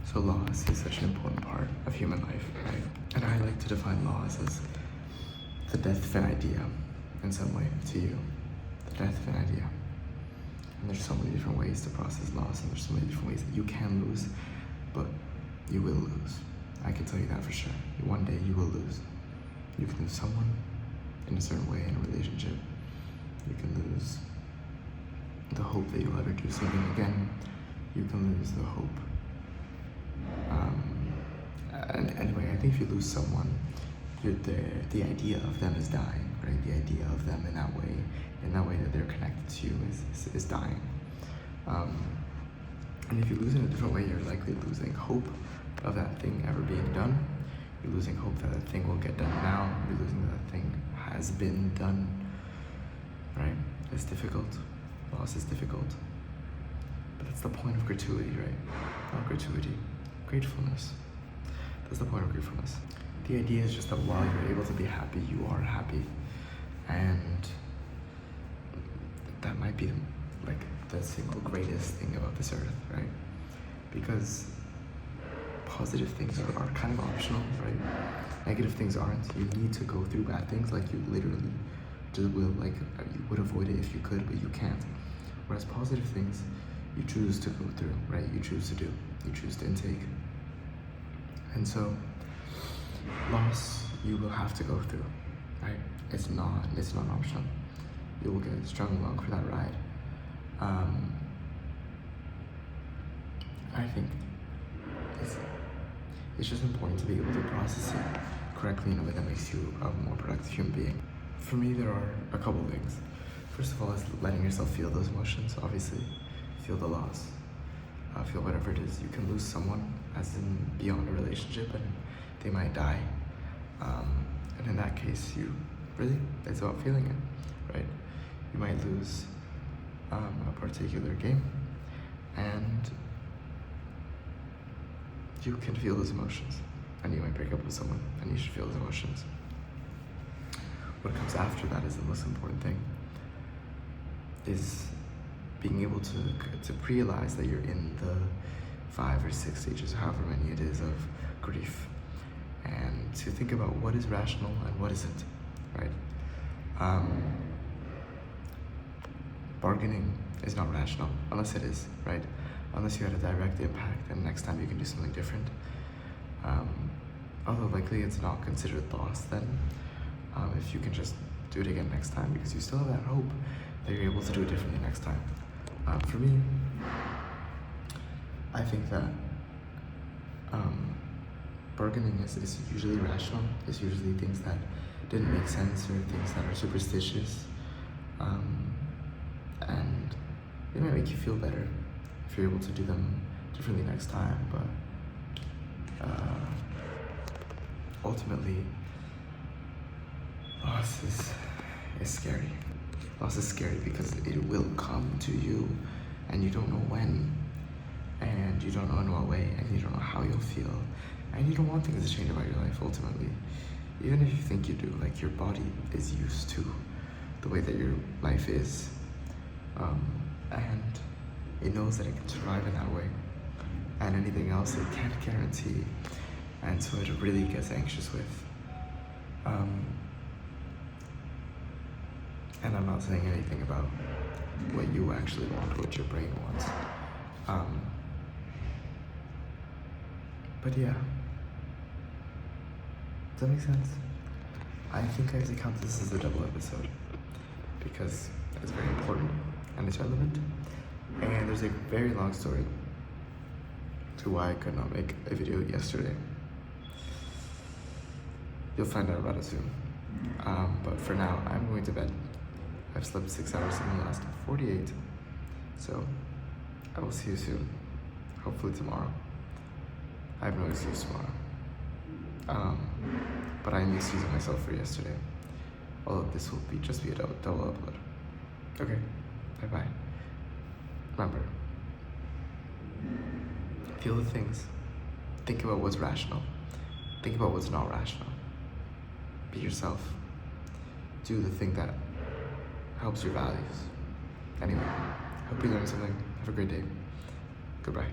So loss is such an important part of human life, right? And I like to define loss as the death of an idea in some way to you. The death of an idea. And there's so many different ways to process loss, and there's so many different ways that you can lose, but you will lose. I can tell you that for sure. One day you will lose. You can lose someone in a certain way in a relationship. You can lose the hope that you'll ever do something again. You can lose the hope. And anyway, I think if you lose someone, the idea of them is dying, right? The idea of them in that way that they're connected to you is dying. And if you lose in a different way, you're likely losing hope of that thing ever being done. You're losing hope that that thing will get done now. You're losing that that thing has been done, right? It's difficult. Loss is difficult. But that's the point of gratuity, right? Not gratuity, gratefulness. That's the point of gratefulness. The idea is just that while you're able to be happy, you are happy. And that might be like the single greatest thing about this earth, right? Because positive things are kind of optional, right? Negative things aren't. You need to go through bad things, like you literally just will, like you would avoid it if you could, but you can't. Whereas positive things, you choose to go through, right? You choose to do, you choose to intake. And so, loss, you will have to go through, right? It's not optional. You will get strung along for that ride. I think it's just important to be able to process it correctly in a way that makes you a more productive human being. For me, there are a couple things. First of all, is letting yourself feel those emotions, obviously. Feel the loss. Feel whatever it is. You can lose someone, as in beyond a relationship, and they might die. And in that case, it's about feeling it, right? You might lose a particular game, and you can feel those emotions. And you might break up with someone, and you should feel those emotions. What comes after that is the most important thing, is being able to realize that you're in the 5 or 6 stages, however many it is, of grief, and to think about what is rational and what isn't, right? Bargaining is not rational, unless it is, right? Unless you had a direct impact, and next time you can do something different. Although likely it's not considered loss then, if you can just do it again next time, because you still have that hope that you're able to do it differently next time. For me, I think that bargaining is usually rational. It's usually things that didn't make sense, or things that are superstitious. And it might make you feel better if you're able to do them differently next time, but ultimately, loss is scary. Loss is scary because it will come to you, and you don't know when, and you don't know in what way, and you don't know how you'll feel, and you don't want things to change about your life ultimately. Even if you think you do, like your body is used to the way that your life is, and it knows that it can survive in that way, and anything else it can't guarantee, and so it really gets anxious with. And I'm not saying anything about what you actually want, what your brain wants. But yeah. Does that make sense? I think I have to count this as a double episode, because it's very important and it's relevant. And there's a very long story to why I could not make a video yesterday. You'll find out about it soon. But for now, I'm going to bed. I've slept 6 hours in the last 48. So I will see you soon. Hopefully tomorrow. I have no excuse tomorrow. But I am excusing myself for yesterday. Although this will just be a double upload. Okay, bye-bye. Remember, feel the things. Think about what's rational. Think about what's not rational. Be yourself. Do the thing that helps your values. Anyway, hope you learned something. Have a great day. Goodbye.